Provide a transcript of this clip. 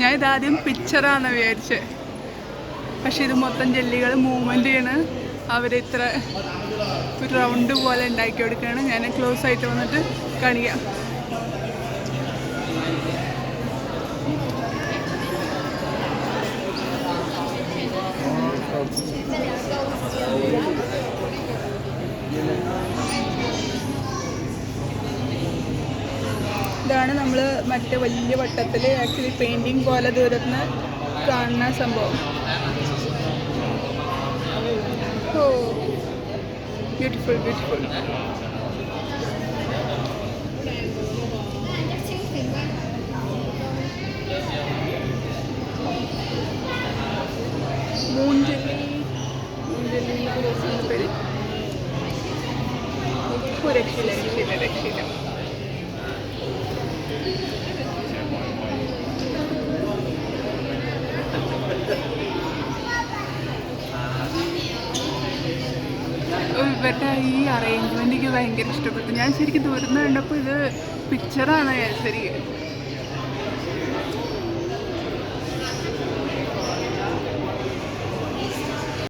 ഞാൻ ഇതാദ്യം പിക്ചറാണെന്ന് വിചാരിച്ചത്, പക്ഷെ ഇത് മൊത്തം ജെല്ലികൾ മൂവ്മെൻറ്റ് ചെയ്യണ്. അവരിത്ര ഒരു റൗണ്ട് പോലെ ഉണ്ടാക്കി കൊടുക്കുകയാണ്. ഞാൻ ക്ലോസ് ആയിട്ട് വന്നിട്ട് കാണിക്കാം. ഇതാണ് നമ്മൾ മറ്റേ വലിയ വട്ടത്തിൽ ആക്ച്വലി പെയിൻറ്റിങ് പോലെ ദൂരത്തുനിന്ന് കാണുന്ന സംഭവം. ഓ ബ്യൂട്ടിഫുൾ ബ്യൂട്ടിഫുൾ. മൂഞ്ചലി പേര് രക്ഷയില്ല രക്ഷയില്ല രക്ഷയില്ല. ഇവരുടെ ഈ അറേഞ്ച്മെൻറ്റ് എനിക്ക് ഭയങ്കര ഇഷ്ടപ്പെട്ടു. ഞാൻ ശരിക്കും ദൂരം കണ്ടപ്പോൾ ഇത് പിക്ചറാണ് ശരിക്കും.